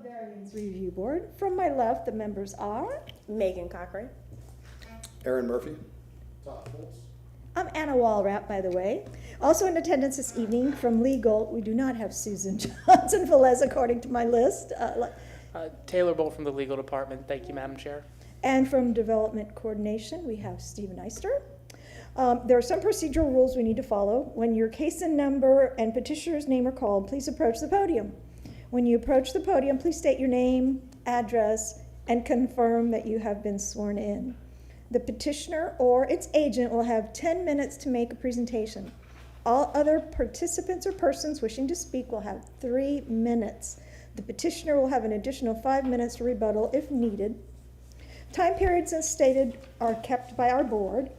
Variance Review Board. From my left, the members are... Megan Cochran. Aaron Murphy. Todd Foltz. I'm Anna Walrapp, by the way. Also in attendance this evening from legal, we do not have Susan Johnson-Velez according to my list. Taylor Bolt from the legal department. Thank you, Madam Chair. And from development coordination, we have Stephen Eister. There are some procedural rules we need to follow. When your case and number and petitioner's name are called, please approach the podium. When you approach the podium, please state your name, address, and confirm that you have been sworn in. The petitioner or its agent will have 10 minutes to make a presentation. All other participants or persons wishing to speak will have 3 minutes. The petitioner will have an additional 5 minutes to rebuttal if needed. Time periods as stated are kept by our board.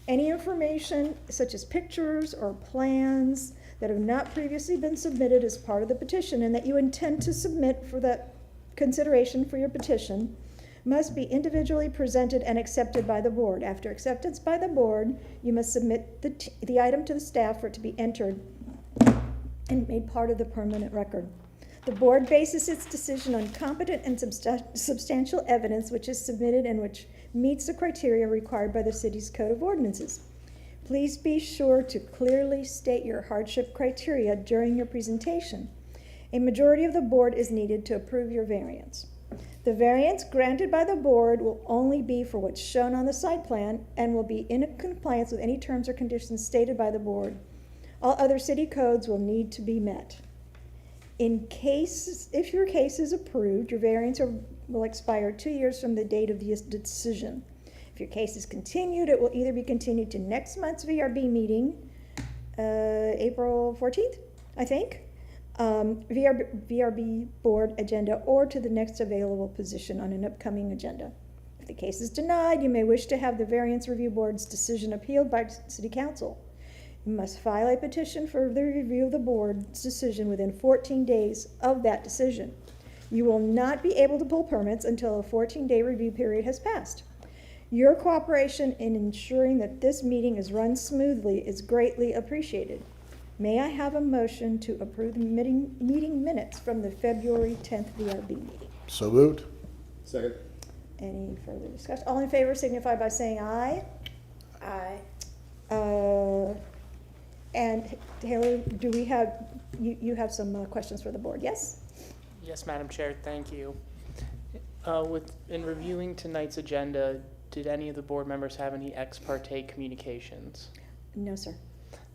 Any information such as pictures or plans that have not previously been submitted as part of the petition and that you intend to submit for that consideration for your petition must be individually presented and accepted by the board. After acceptance by the board, you must submit the item to the staff for it to be entered and made part of the permanent record. The board bases its decision on competent and substantial evidence which is submitted and which meets the criteria required by the city's code of ordinances. Please be sure to clearly state your hardship criteria during your presentation. A majority of the board is needed to approve your variance. The variance granted by the board will only be for what's shown on the site plan and will be in compliance with any terms or conditions stated by the board. All other city codes will need to be met. If your case is approved, your variance will expire 2 years from the date of the decision. If your case is continued, it will either be continued to next month's VRB meeting, April 14th, I think, VRB board agenda, or to the next available position on an upcoming agenda. If the case is denied, you may wish to have the Variance Review Board's decision appealed by City Council. You must file a petition for the review of the board's decision within 14 days of that decision. You will not be able to pull permits until a 14-day review period has passed. Your cooperation in ensuring that this meeting is run smoothly is greatly appreciated. May I have a motion to approve the meeting minutes from the February 10th VRB meeting? So moved. Second. Any further discussion? All in favor signify by saying aye. Aye. And Taylor, do we have, you have some questions for the board, yes? Yes, Madam Chair, thank you. In reviewing tonight's agenda, did any of the board members have any ex parte communications? No, sir.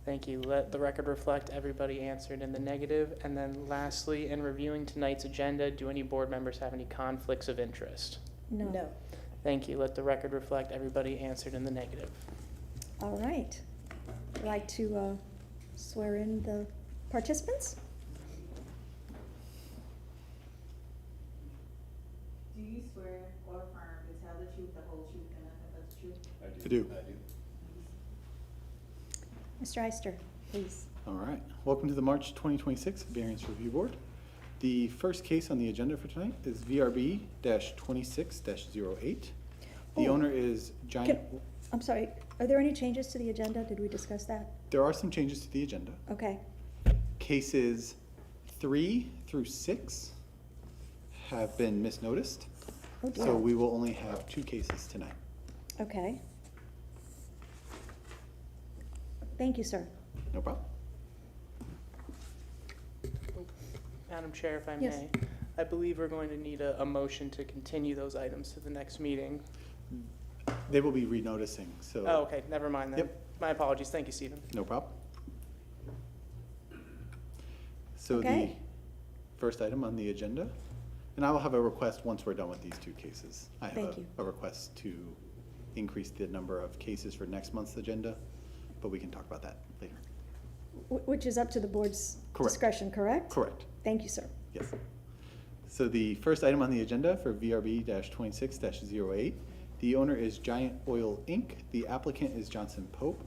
Thank you. Let the record reflect everybody answered in the negative. And then lastly, in reviewing tonight's agenda, do any board members have any conflicts of interest? No. No. Thank you. Let the record reflect everybody answered in the negative. All right. I'd like to swear in the participants. Do you swear or affirm to tell the truth, the whole truth, and nothing but the truth? I do. Mr. Eister, please. All right. Welcome to the March 2026 Variance Review Board. The first case on the agenda for tonight is VRB-26-08. The owner is Giant... I'm sorry, are there any changes to the agenda? Did we discuss that? There are some changes to the agenda. Okay. Cases 3 through 6 have been misnoticed, Oh, dear. so we will only have 2 cases tonight. Okay. Thank you, sir. No problem. Madam Chair, if I Yes. may, I believe we're going to need a motion to continue those items to the next meeting. They will be renoticing, so... Oh, okay, never mind then. Yep. My apologies. Thank you, Stephen. No problem. So Okay. the first item on the agenda, and I will have a request once we're done with these 2 cases. I have Thank you. a request to increase the number of cases for next month's agenda, but we can talk about that later. Which is up to the board's Correct. discretion, correct? Correct. Thank you, sir. Yes. So the first item on the agenda for VRB-26-08, the owner is Giant Oil Inc. The applicant is Johnson Pope.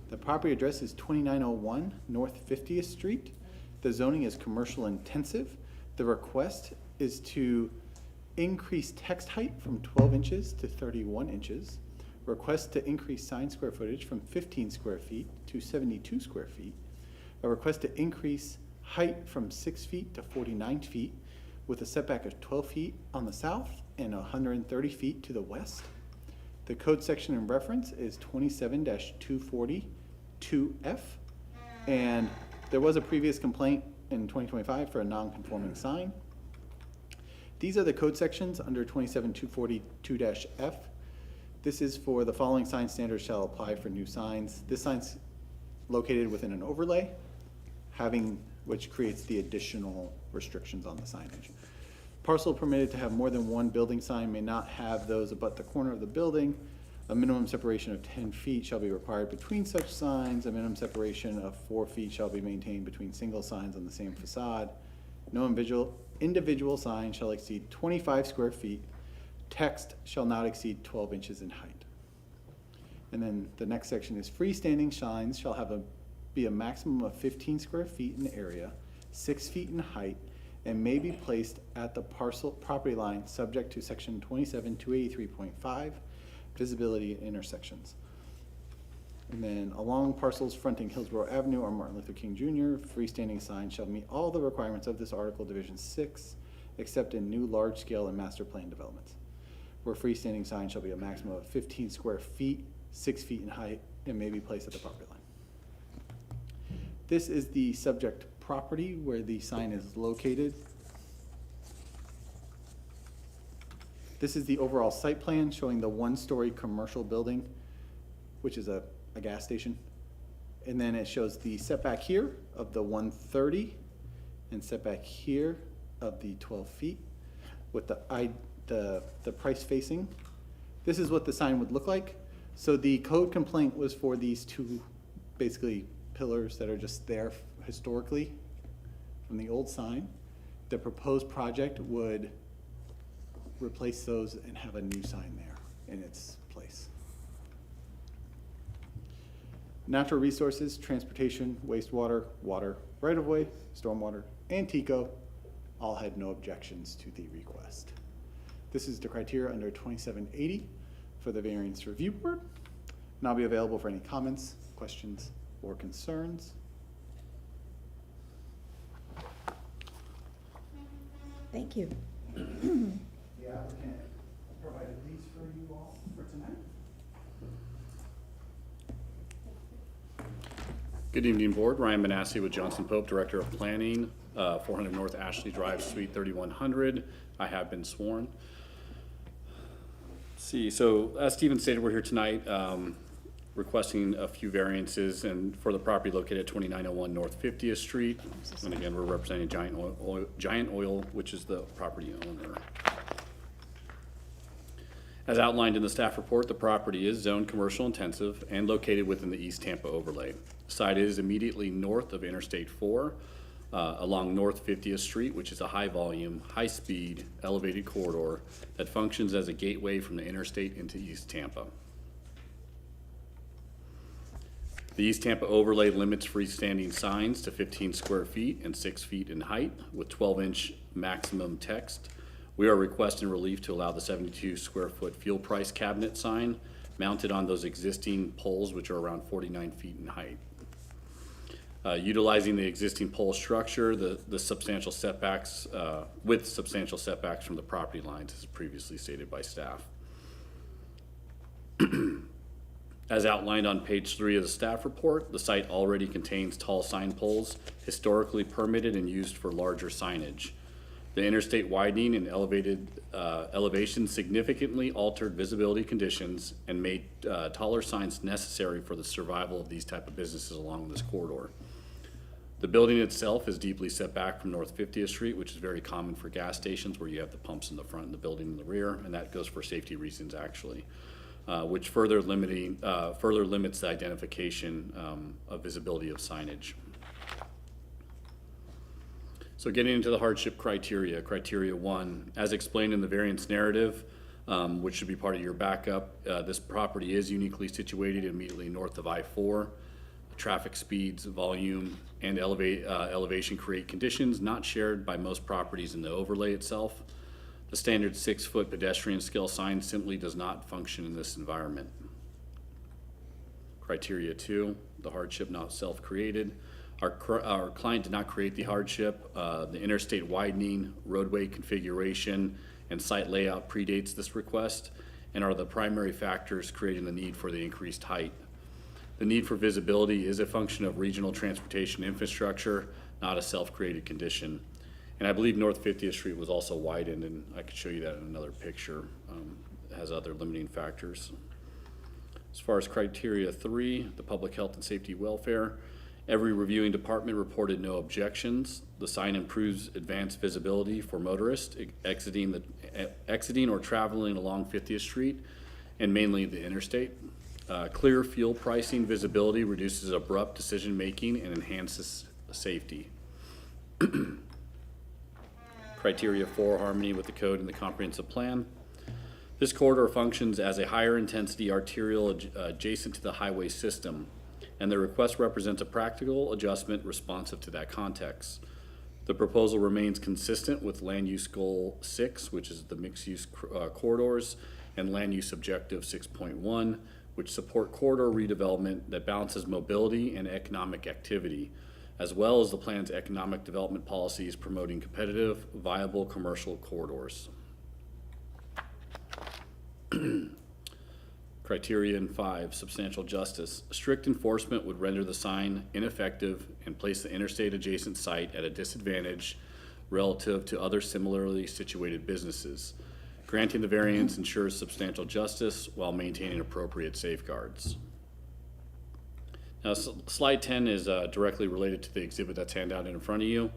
The property address is 2901 North 50th Street. The zoning is commercial intensive. The request is to increase text height from 12 inches to 31 inches. Request to increase sign square footage from 15 square feet to 72 square feet. A request to increase height from 6 feet to 49 feet. with a setback of 12 feet on the south and 130 feet to the west. The code section in reference is 27-240-2F, and there was a previous complaint in 2025 for a non-conforming sign. These are the code sections under 27-242-F. This is for the following sign standards shall apply for new signs. This sign's located within an overlay, which creates the additional restrictions on the signage. Parcel permitted to have more than one building sign may not have those abut the corner of the building. A minimum separation of 10 feet shall be required between such signs. A minimum separation of 4 feet shall be maintained between single signs on the same facade. No individual sign shall exceed 25 square feet. Text shall not exceed 12 inches in height. And then the next section is freestanding signs shall be a maximum of 15 square feet in area, 6 feet in height, and may be placed at the parcel property line subject to section 27-283.5, visibility at intersections. And then along parcels fronting Hillsborough Avenue or Martin Luther King Jr., freestanding signs shall meet all the requirements of this article, division 6, except in new large-scale and master plan developments, where freestanding signs shall be a maximum of 15 square feet, 6 feet in height, and may be placed at the property line. This is the subject property where the sign is located. This is the overall site plan showing the one-story commercial building, which is a gas station. And then it shows the setback here of the 130 and setback here of the 12 feet with the price facing. This is what the sign would look like. So the code complaint was for these two basically pillars that are just there historically from the old sign. The proposed project would replace those and have a new sign there in its place. Natural resources, transportation, wastewater, water, right-of-way, stormwater, and TECO all had no objections to the request. This is the criteria under 2780 for the Variance Review Board, and I'll be available for any comments, questions, or concerns. Thank you. The applicant provided these for you all for tonight. Good evening, Board. Ryan Manassi with Johnson Pope, Director of Planning, 400 North Ashley Drive, Suite 3100. I have been sworn. Let's see, so as Stephen stated, we're here tonight requesting a few variances and for the property located at 2901 North 50th Street. And again, we're representing Giant Oil, which is the property owner. As outlined in the staff report, the property is zoned commercial intensive and located within the East Tampa overlay. The site is immediately north of Interstate 4 along North 50th Street, which is a high volume, high speed, elevated corridor that functions as a gateway from the interstate into East Tampa. The East Tampa overlay limits freestanding signs to 15 square feet and 6 feet in height with 12-inch maximum text. We are requesting relief to allow the 72 square foot fuel price cabinet sign mounted on those existing poles, which are around 49 feet in height. Utilizing the existing pole structure, the substantial setbacks, with substantial setbacks from the property lines as previously stated by staff. As outlined on page 3 of the staff report, the site already contains tall sign poles historically permitted and used for larger signage. The interstate widening and elevation significantly altered visibility conditions and made taller signs necessary for the survival of these type of businesses along this corridor. The building itself is deeply set back from North 50th Street, which is very common for gas stations where you have the pumps in the front and the building in the rear, and that goes for safety reasons actually, which further limits the identification of visibility of signage. So getting into the hardship criteria, criteria 1, as explained in the variance narrative, which should be part of your backup, this property is uniquely situated immediately north of I-4. Traffic speeds, volume, and elevation create conditions not shared by most properties in the overlay itself. The standard 6-foot pedestrian scale sign simply does not function in this environment. Criteria 2, the hardship not self-created. Our client did not create the hardship. The interstate widening, roadway configuration, and site layout predates this request and are the primary factors creating the need for the increased height. The need for visibility is a function of regional transportation infrastructure, not a self-created condition. And I believe North 50th Street was also widened, and I could show you that in another picture. It has other limiting factors. As far as criteria 3, the public health and safety welfare, every reviewing department reported no objections. The sign improves advanced visibility for motorists exiting or traveling along 50th Street and mainly the interstate. Clear fuel pricing visibility reduces abrupt decision-making and enhances safety. Criteria 4, harmony with the code and the comprehensive plan. This corridor functions as a higher intensity arterial adjacent to the highway system, and the request represents a practical adjustment responsive to that context. The proposal remains consistent with Land Use Goal 6, which is the mixed-use corridors, and Land Use Objective 6.1, which support corridor redevelopment that balances mobility and economic activity, as well as the plan's economic development policies promoting competitive, viable commercial corridors. Criterion 5, substantial justice. Strict enforcement would render the sign ineffective and place the interstate adjacent site at a disadvantage relative to other similarly situated businesses. Granting the variance ensures substantial justice while maintaining appropriate safeguards. Now, slide 10 is directly related to the exhibit that's handed out in front of you.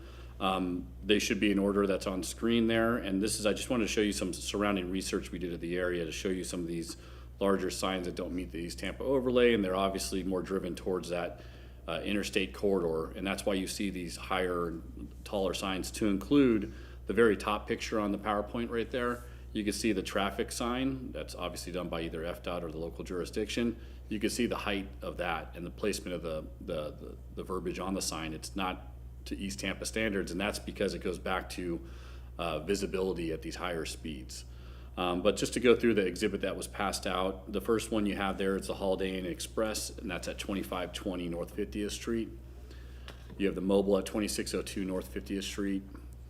They should be in order that's on screen there. And this is, I just wanted to show you some surrounding research we did at the area to show you some of these larger signs that don't meet the East Tampa overlay, and they're obviously more driven towards that interstate corridor. And that's why you see these higher, taller signs, to include the very top picture on the PowerPoint right there. You can see the traffic sign that's obviously done by either FDOT or the local jurisdiction. You can see the height of that and the placement of the verbiage on the sign. It's not to East Tampa standards, and that's because it goes back to visibility at these higher speeds. But just to go through the exhibit that was passed out, the first one you have there is the Holiday Inn Express, and that's at 2520 North 50th Street. You have the Mobile at 2602 North 50th Street,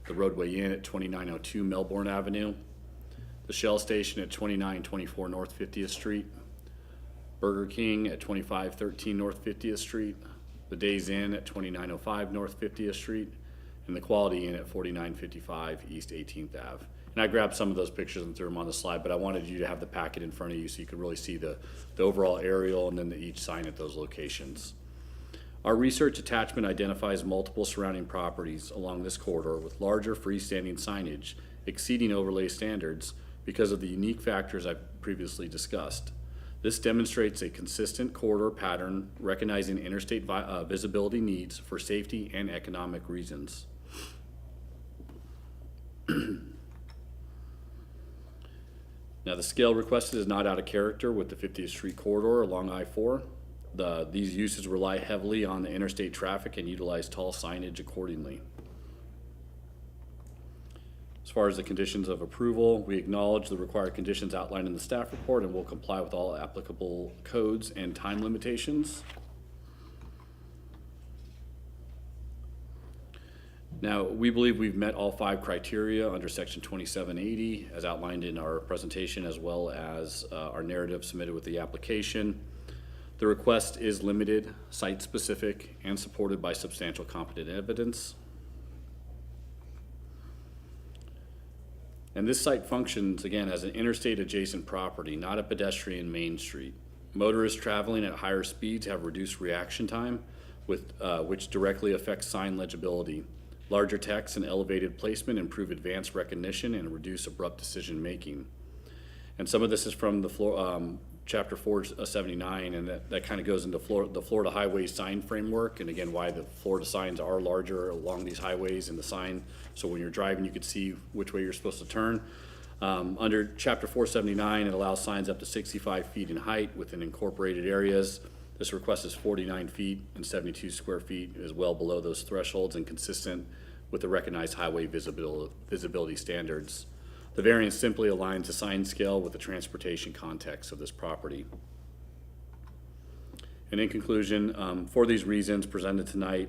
the Roadway Inn at 2902 Melbourne Avenue, the Shell Station at 2924 North 50th Street, Burger King at 2513 North 50th Street, the Days Inn at 2905 North 50th Street, and the Quality Inn at 4955 East 18th Ave. And I grabbed some of those pictures and threw them on the slide, but I wanted you to have the packet in front of you so you could really see the overall aerial and then each sign at those locations. Our research attachment identifies multiple surrounding properties along this corridor with larger freestanding signage exceeding overlay standards because of the unique factors I've previously discussed. This demonstrates a consistent corridor pattern recognizing interstate visibility needs for safety and economic reasons. Now, the scale requested is not out of character with the 50th Street corridor along I-4. These uses rely heavily on the interstate traffic and utilize tall signage accordingly. As far as the conditions of approval, we acknowledge the required conditions outlined in the staff report and will comply with all applicable codes and time limitations. Now, we believe we've met all 5 criteria under section 2780 as outlined in our presentation, as well as our narrative submitted with the application. The request is limited, site-specific, and supported by substantial competent evidence. And this site functions, again, as an interstate adjacent property, not a pedestrian main street. Motorists traveling at higher speeds have reduced reaction time, which directly affects sign legibility. Larger text and elevated placement improve advanced recognition and reduce abrupt decision making. And some of this is from the chapter 479, and that kind of goes into the Florida Highway Sign Framework, and again, why the Florida signs are larger along these highways in the sign, so when you're driving you can see which way you're supposed to turn. Under chapter 479, it allows signs up to 65 feet in height within incorporated areas. This request is 49 feet and 72 square feet, is well below those thresholds and consistent with the recognized highway visibility standards. The variance simply aligns the sign scale with the transportation context of this property. And in conclusion, for these reasons presented tonight,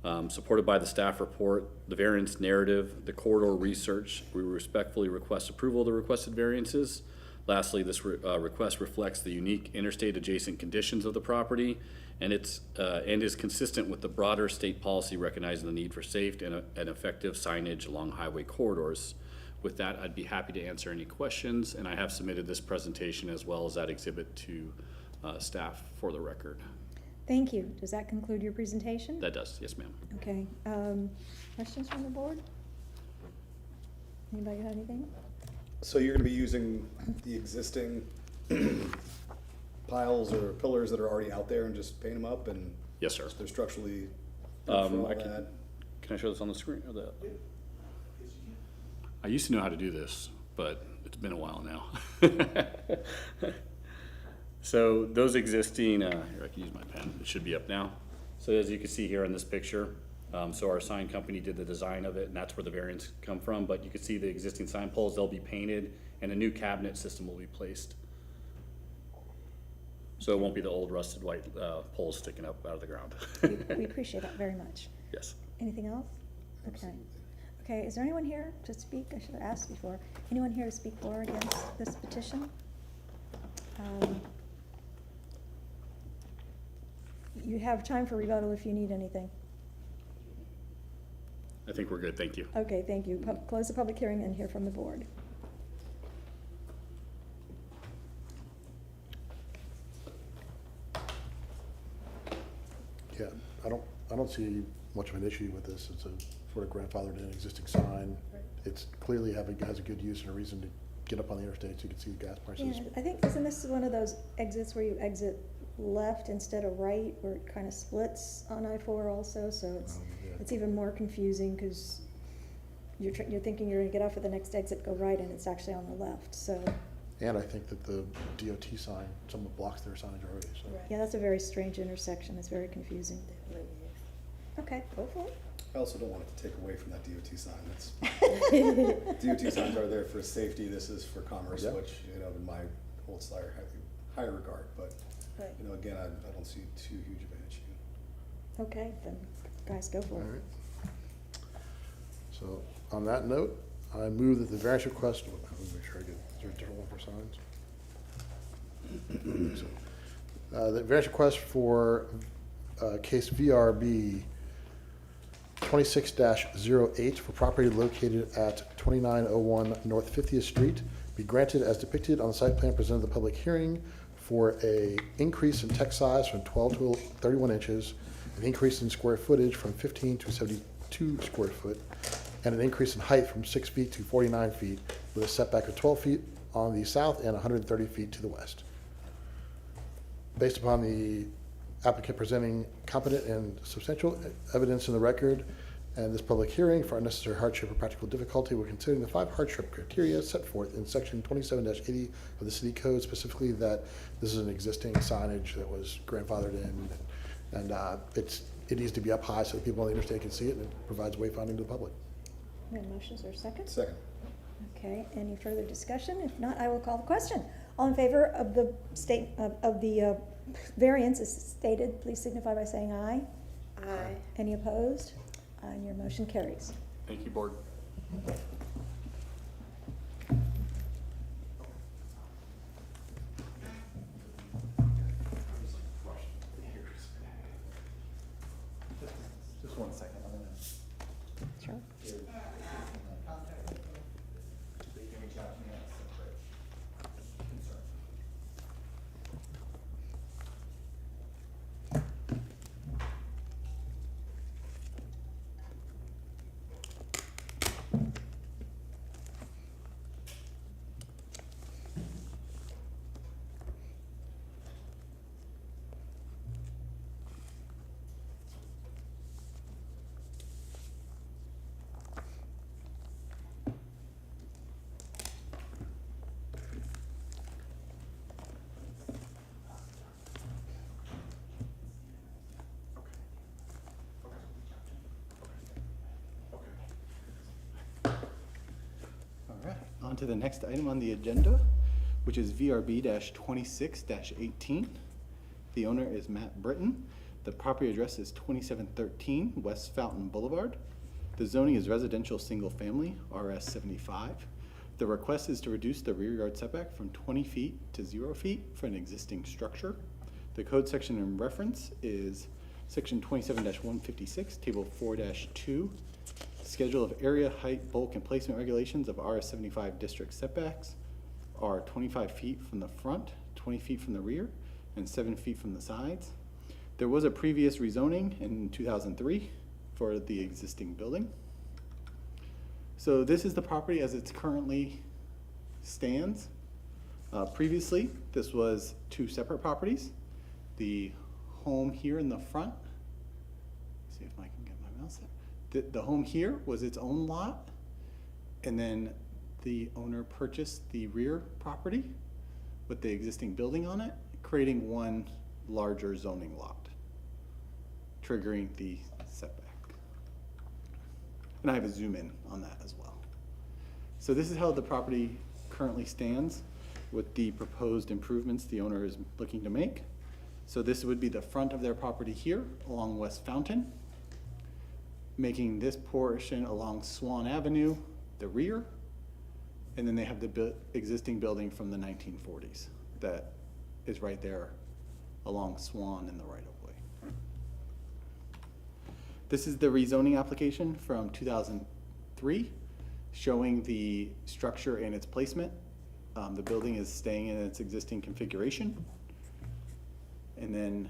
Supported by the staff report, the variance narrative, the corridor research, we respectfully request approval of the requested variances. Lastly, this request reflects the unique interstate adjacent conditions of the property and is consistent with the broader state policy recognizing the need for safe and effective signage along highway corridors. With that, I'd be happy to answer any questions, and I have submitted this presentation as well as that exhibit to staff for the record. Thank you. Does that conclude your presentation? That does, yes, ma'am. Okay. Questions from the board? Anybody got anything? So you're gonna be using the existing piles or pillars that are already out there and just paint them up and Yes, sir. they're structurally built for all I can I show this on the screen? Or I used to know how to do this, but it's been a while now. So those existing, here I can use my pen, it should be up now. So as you can see here in this picture, so our sign company did the design of it, and that's where the variants come from, but you can see the existing sign poles, they'll be painted, and a new cabinet system will be placed. So it won't be the old rusted white poles sticking up out of the ground. We appreciate that very much. Yes. Anything else? Okay. Okay, is there anyone here to speak? I should have asked before. Anyone here to speak for or against this petition? You have time for rebuttal if you need anything. I think we're good, thank you. Okay, thank you. Close the public hearing and hear from the board. Yeah, I don't see much of an issue with this. It's a sort of grandfathered in existing sign. It's clearly has a good use and a reason to get up on the interstate so you can see the gas prices. Yeah, I think, isn't this one of those exits where you exit left instead of right, where it kind of splits on I-4 also, so Yeah. it's even more confusing because you're thinking you're gonna get off at the next exit, go right, and it's actually on the left, so. And I think that the DOT sign, someone blocks their signage already, so. Yeah, that's a very strange intersection, it's very confusing. Okay, go for it. I also don't want it to take away from that DOT sign. That's, DOT signs are there for safety. This is for commerce, Yeah. which, in my holds higher regard. But, again, I don't see too huge of an issue. Okay, then, guys, go for All it. right. So, on that note, I move that the variance request, let me make sure I get, is there a different one for signs? So, the variance request for case VRB 26-08 for property located at 2901 North 50th Street be granted as depicted on the site plan presented at the public hearing for a increase in text size from 12 to 31 inches, an increase in square footage from 15 to 72 square foot, and an increase in height from 6 feet to 49 feet with a setback of 12 feet on the south and 130 feet to the west. Based upon the applicant presenting competent and substantial evidence in the record and this public hearing for unnecessary hardship or practical difficulty, we're considering the 5 hardship criteria set forth in section 27-80 of the city code, specifically that this is an existing signage that was grandfathered in, and it needs to be up high so that people on the interstate can see it, and it provides wayfinding to the public. We have motions or seconds? Second. Okay, any further discussion? If not, I will call the question. All in favor of the variance as stated, please signify by saying aye. Aye. Any opposed? And your motion carries. Thank you, board. Just 1 second. I'm gonna- Sure. They can reach out to me on a separate concern. All right, on to the next item on the agenda, which is VRB 26-18. The owner is Matt Britton. The property address is 2713 West Fountain Boulevard. The zoning is residential single family, RS 75. The request is to reduce the rear yard setback from 20 feet to 0 feet for an existing structure. The code section in reference is section 27-156, table 4-2, schedule of area, height, bulk, and placement regulations of RS 75 district setbacks are 25 feet from the front, 20 feet from the rear, and 7 feet from the sides. There was a previous rezoning in 2003 for the existing building. So this is the property as it's currently stands. Previously, this was two separate properties. The home here in the front, see if I can get my mouse there. The home here was its own lot, and then the owner purchased the rear property with the existing building on it, creating one larger zoning lot, triggering the setback. And I have a zoom in on that as well. So this is how the property currently stands with the proposed improvements the owner is looking to make. So this would be the front of their property here along West Fountain, making this portion along Swan Avenue the rear, and then they have the existing building from the 1940s that is right there along Swan in the right of way. This is the rezoning application from 2003, showing the structure and its placement. The building is staying in its existing configuration. And then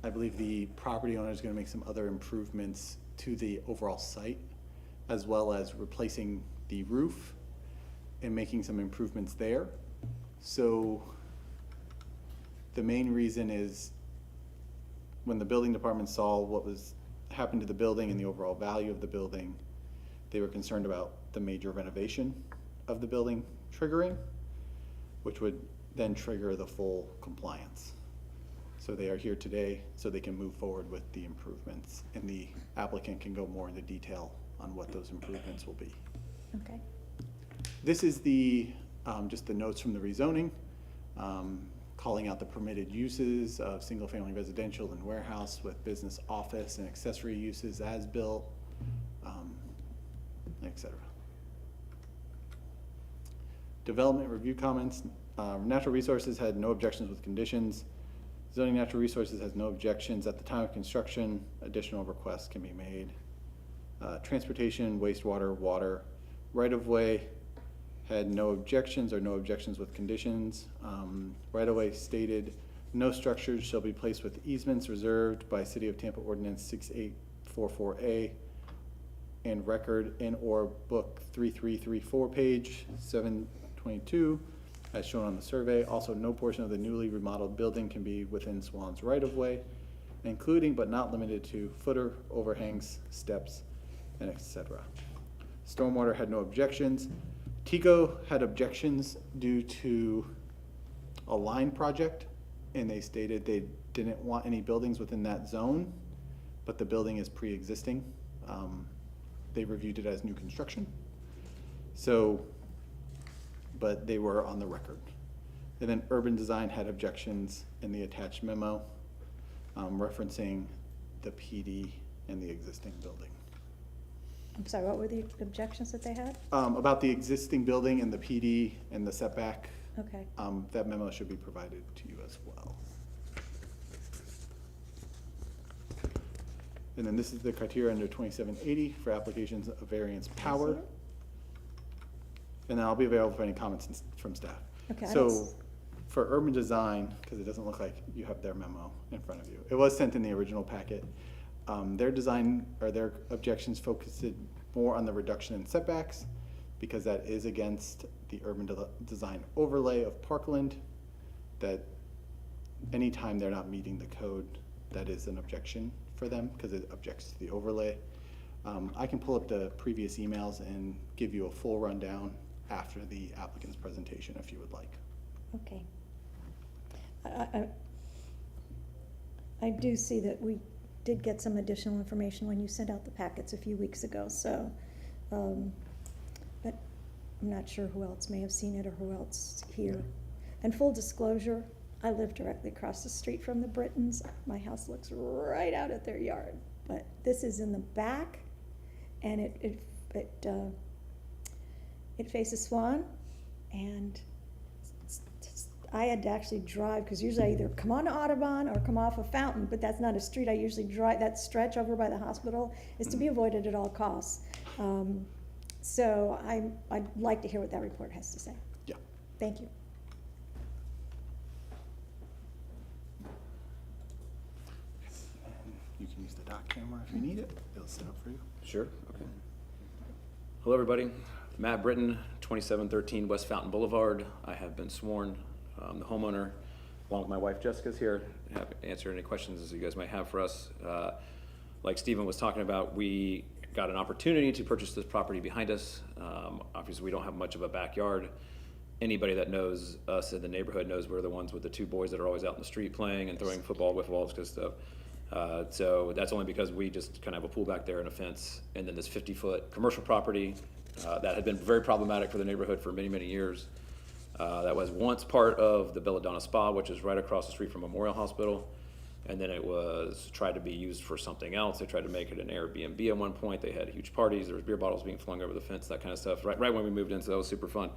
I believe the property owner is going to make some other improvements to the overall site, as well as replacing the roof and making some improvements there. So the main reason is when the building department saw what was happened to the building and the overall value of the building, they were concerned about the major renovation of the building triggering, which would then trigger the full compliance. So they are here today so they can move forward with the improvements, and the applicant can go more into detail on what those improvements will be. Okay. This is the just the notes from the rezoning, calling out the permitted uses of single-family residential and warehouse with business office and accessory uses as built, etc. Development review comments. Natural Resources had no objections with conditions. Zoning Natural Resources has no objections. At the time of construction, additional requests can be made. Transportation, wastewater, water, right-of-way had no objections or no objections with conditions. Right-of-way stated, no structures shall be placed with easements reserved by City of Tampa Ordinance 6844A and record in or book 3334, page 722, as shown on the survey. Also, no portion of the newly remodeled building can be within Swan's right-of-way, including but not limited to footer, overhangs, steps, and etc. Stormwater had no objections. TICO had objections due to a line project, and they stated they didn't want any buildings within that zone, but the building is pre-existing. They reviewed it as new construction. So, but they were on the record. And then Urban Design had objections in the attached memo, referencing the PD and the existing building. I'm sorry, what were the objections that they had? About the existing building and the PD and the setback. Okay. That memo should be provided to you as well. And then this is the criteria under 2780 for applications of variance power. And then I'll be available for any comments from staff. Okay. So for urban design, because it doesn't look like you have their memo in front of you, it was sent in the original packet. Their design or their objections focused more on the reduction in setbacks, because that is against the urban design overlay of Parkland, that anytime they're not meeting the code, that is an objection for them because it objects to the overlay. I can pull up the previous emails and give you a full rundown after the applicant's presentation if you would like. Okay. I do see that we did get some additional information when you sent out the packets a few weeks ago, so, but I'm not sure who else may have seen it or who else here. And full disclosure, I live directly across the street from the Britons. My house looks right out at their yard, but this is in the back, and it faces Swan, and I had to actually drive, because usually I either come on Audubon or come off of Fountain, but that's not a street I usually drive. That stretch over by the hospital is to be avoided at all costs. So I'd like to hear what that report has to say. Yeah. Thank you. You can use the dock camera if you need it. It'll set up for you. Sure, okay. Hello, everybody. Matt Britton, 2713 West Fountain Boulevard. I have been sworn. The homeowner, along with my wife Jessica's here, happy to answer any questions as you guys might have for us. Like Stephen was talking about, we got an opportunity to purchase this property behind us. Obviously, we don't have much of a backyard. Anybody that knows us in the neighborhood knows we're the ones with the two boys that are always out in the street playing and throwing football, wiffle balls, because stuff. So that's only because we just kind of have a pool back there and a fence, and then this 50-foot commercial property that had been very problematic for the neighborhood for many, many years. That was once part of the Belladonna Spa, which is right across the street from Memorial Hospital, and then it was tried to be used for something else. They tried to make it an Airbnb at one point. They had huge parties. There was beer bottles being flung over the fence, that kind of stuff, right when we moved in, so that was super fun.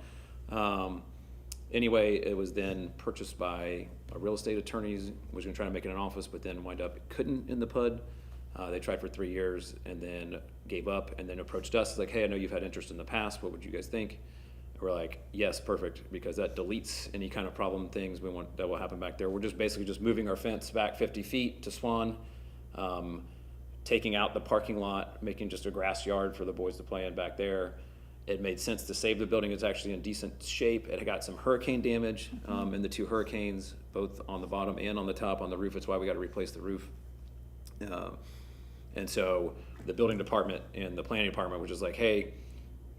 Anyway, it was then purchased by a real estate attorneys, was gonna try to make it an office, but then wind up, it couldn't in the PUD. They tried for 3 years and then gave up, and then approached us, like, hey, I know you've had interest in the past, what would you guys think? We're like, yes, perfect, because that deletes any kind of problem things we want that will happen back there. We're just basically just moving our fence back 50 feet to Swan, taking out the parking lot, making just a grass yard for the boys to play in back there. It made sense to save the building. It's actually in decent shape. It got some hurricane damage in the 2 hurricanes, both on the bottom and on the top on the roof. That's why we got to replace the roof. And so the building department and the planning department was just like, hey,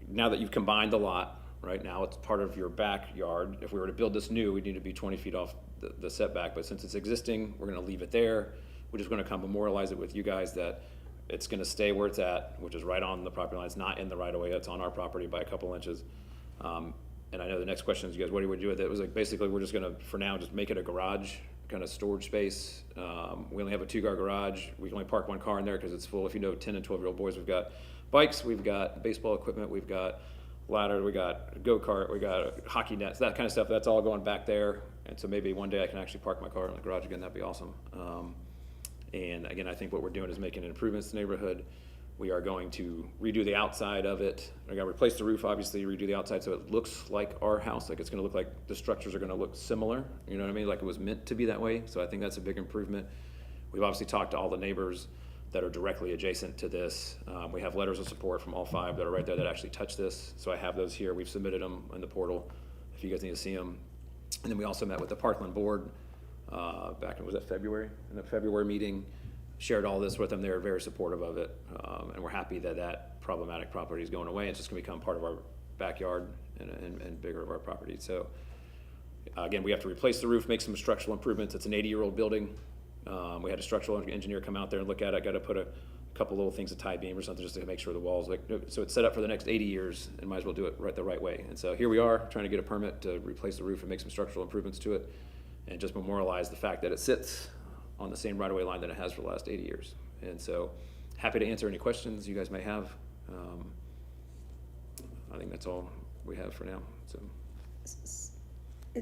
now that you've combined the lot, right now it's part of your backyard. If we were to build this new, we'd need to be 20 feet off the setback. But since it's existing, we're going to leave it there. We're just going to come memorialize it with you guys that it's going to stay where it's at, which is right on the property line. It's not in the right of way. It's on our property by a couple inches. And I know the next question is, you guys, what do we do with it? It was like, basically, we're just going to, for now, just make it a garage kind of storage space. We only have a 2-car garage. We can only park 1 car in there because it's full. If you know 10 and 12-year-old boys, we've got bikes, we've got baseball equipment, we've got ladder, we got a go-kart, we got hockey nets, that kind of stuff. That's all going back there. And so maybe one day I can actually park my car in the garage again. That'd be awesome. And again, I think what we're doing is making improvements to the neighborhood. We are going to redo the outside of it. We're going to replace the roof, obviously, redo the outside so it looks like our house. Like, it's going to look like the structures are going to look similar. You know what I mean? Like it was meant to be that way. So I think that's a big improvement. We've obviously talked to all the neighbors that are directly adjacent to this. We have letters of support from all 5 that are right there that actually touch this. So I have those here. We've submitted them in the portal if you guys need to see them. And then we also met with the Parkland board back in, was that February? In the February meeting, shared all this with them. They were very supportive of it. And we're happy that that problematic property is going away. It's just gonna become part of our backyard and bigger of our property. So again, we have to replace the roof, make some structural improvements. It's an 80-year-old building. We had a structural engineer come out there and look at it. I got to put a couple little things, a tie beam or something, just to make sure the walls, like, so it's set up for the next 80 years and might as well do it the right way. And so here we are trying to get a permit to replace the roof and make some structural improvements to it and just memorialize the fact that it sits on the same right-of-way line that it has for the last 80 years. And so happy to answer any questions you guys may have. I think that's all we have for now. So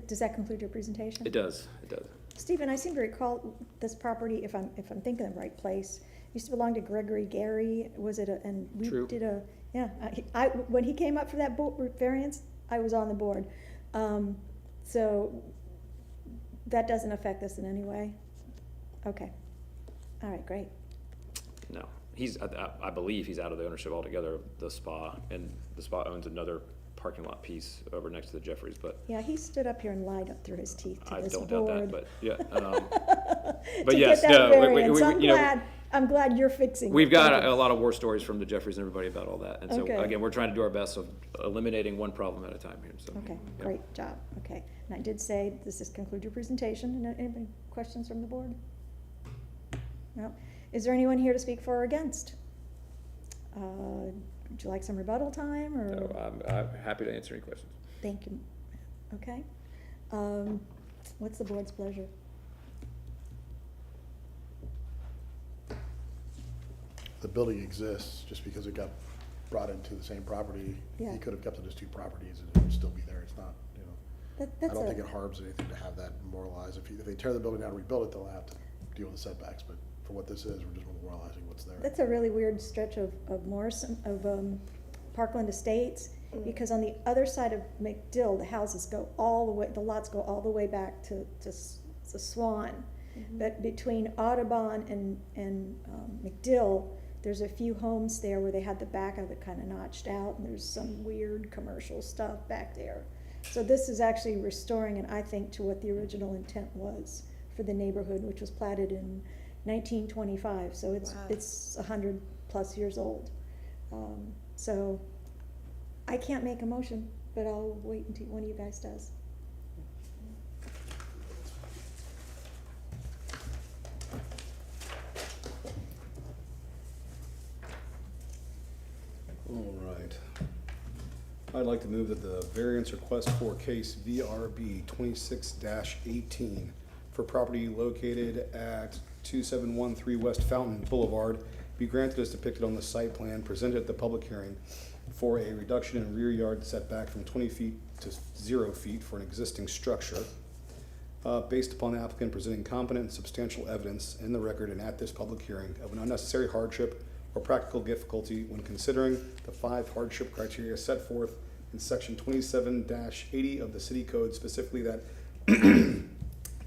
Does that conclude your presentation? it does. Stephen, I seem to recall this property, if I'm thinking of the right place, used to belong to Gregory Gary. Was it and we True. did I when he came up for that variance, I was on the board. So that doesn't affect this in any way? Okay. All right, great. No, I believe he's out of the ownership altogether of the spa, and the spa owns another parking lot piece over next to the Jeffries, but Yeah, he stood up here and lied up through his teeth to I this don't board. doubt that, but yeah. To But yes, get that no, variance. you know, I'm glad you're fixing it. we've got a lot of war stories from the Jeffries and everybody about all that. And so, Okay. again, we're trying to do our best of eliminating one problem at a time here, so. Okay, yeah. great job. Okay. And I did say, does this conclude your presentation? Any questions from the board? No? Is there anyone here to speak for or against? Would you like some rebuttal time, or? So I'm happy to answer any questions. Thank you. Okay. What's the board's pleasure? The building exists, just because it got brought into the same property. Yeah. He could have kept it as two properties and it would still be there. It's not, you know. I That's don't a- think it harms anything to have that memorialized. If they tear the building down and rebuild it, they'll have to deal with the setbacks, but for what this is, we're just memorializing what's there. That's a really weird stretch of Morrison, of Parkland Estates, because on the other side of McDill, the houses go all the way, the lots go all the way back to Swan. But between Audubon and McDill, there's a few homes there where they had the back of it kind of notched out, and there's some weird commercial stuff back there. So this is actually restoring it, I think, to what the original intent was for the neighborhood, which was platted in 1925, so it's 100+ years old. So I can't make a motion, but I'll wait until one of you guys does. All right. I'd like to move that the variance request for case VRB 26-18 for property located at 2713 West Fountain Boulevard be granted as depicted on the site plan presented at the public hearing for a reduction in rear yard setback from 20 feet to 0 feet for an existing structure, based upon the applicant presenting competent and substantial evidence in the record and at this public hearing of an unnecessary hardship or practical difficulty when considering the 5 hardship criteria set forth in section 27-80 of the city code, specifically that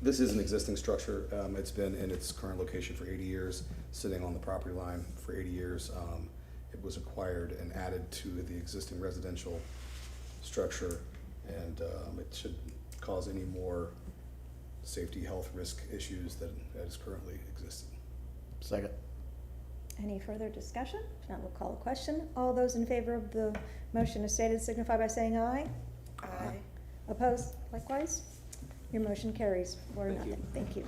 this is an existing structure. It's been in its current location for 80 years, sitting on the property line for 80 years. It was acquired and added to the existing residential structure, and it should cause any more safety, health, risk issues that is currently existing. Second. Any further discussion? If not, we'll call a question. All those in favor of the motion as stated signify by saying aye. Aye. Opposed, likewise? Your motion carries 4-0. Thank you. Thank you.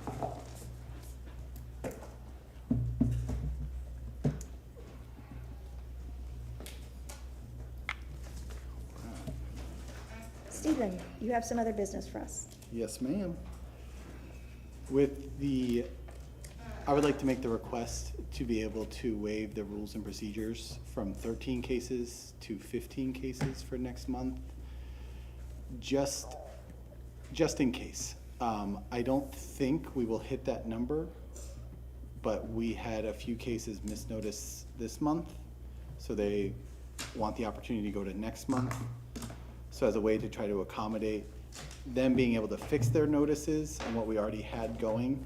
Stephen, you have some other business for us. Yes, ma'am. I would like to make the request to be able to waive the rules and procedures from 13 cases to 15 cases for next month. Just in case. I don't think we will hit that number, but we had a few cases misnotice this month, so they want the opportunity to go to next month. So as a way to try to accommodate them being able to fix their notices and what we already had going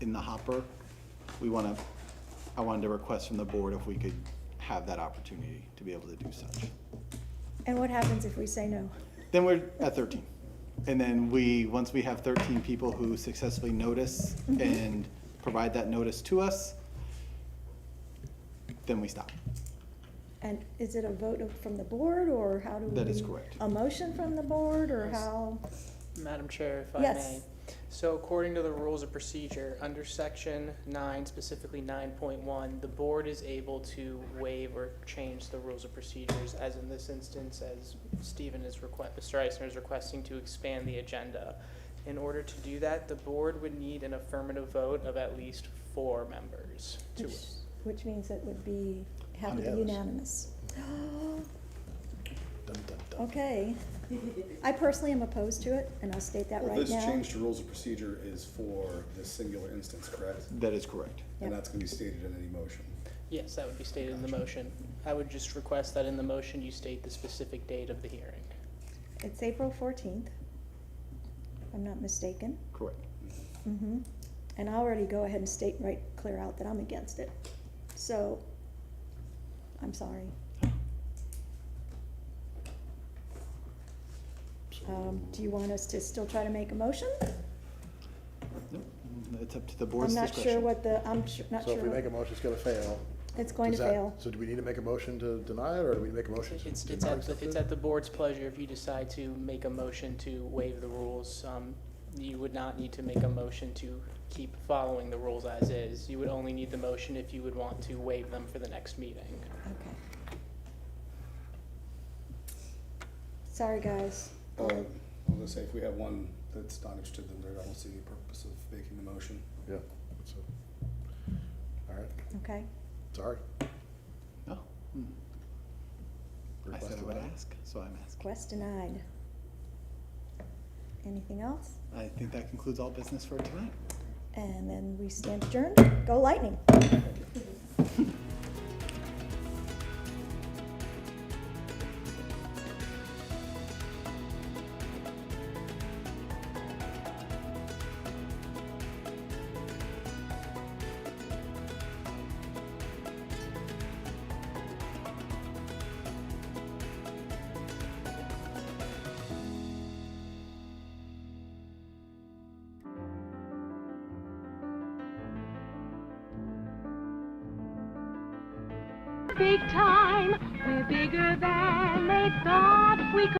in the hopper, I wanted to request from the board if we could have that opportunity to be able to do such. And what happens if we say no? Then we're at 13. And then once we have 13 people who successfully notice and provide that notice to us, then we stop. And is it a vote from the board, or how do we? That is correct. A motion from the board, or how? Madam Chair, if I Yes. may. So according to the rules of procedure, under section 9, specifically 9.1, the board is able to waive or change the rules of procedures, as in this instance, as Mr. Eisner is requesting to expand the agenda. In order to do that, the board would need an affirmative vote of at least 4 members to Which means it would have to be Unanimous. unanimous. Dun, dun, dun. Okay. I personally am opposed to it, and I'll state that Well, right this now. change to rules of procedure is for this singular instance, correct? That is correct. And Yep. that's gonna be stated in any motion. Yes, that would be stated in the motion. I would just request that in the motion you state the specific date of the hearing. It's April 14th, if I'm not mistaken. Correct. Mm-hmm. And I'll already go ahead and state clear out that I'm against it. So, I'm sorry. Do you want us to still try to make a motion? Nope. It's up to the board's I'm not discretion. sure what the, not So if we sure. make a motion, it's gonna fail. It's going to Does that- fail. So do we need to make a motion to deny it, or do we make a motion to? It's not accept it's it? at the board's pleasure if you decide to make a motion to waive the rules. You would not need to make a motion to keep following the rules as is. You would only need the motion if you would want to waive them for the next meeting. Okay. Sorry, guys. I was gonna say, if we have one that's not interested, then I don't see any purpose of making the motion. Yeah. So, all right, Okay, sorry. Oh, I said I would ask, so I'm asking. request denied. Anything else? I think that concludes all business for tonight. And then we stand adjourned. Go Lightning. Big time, we're bigger than they thought we could.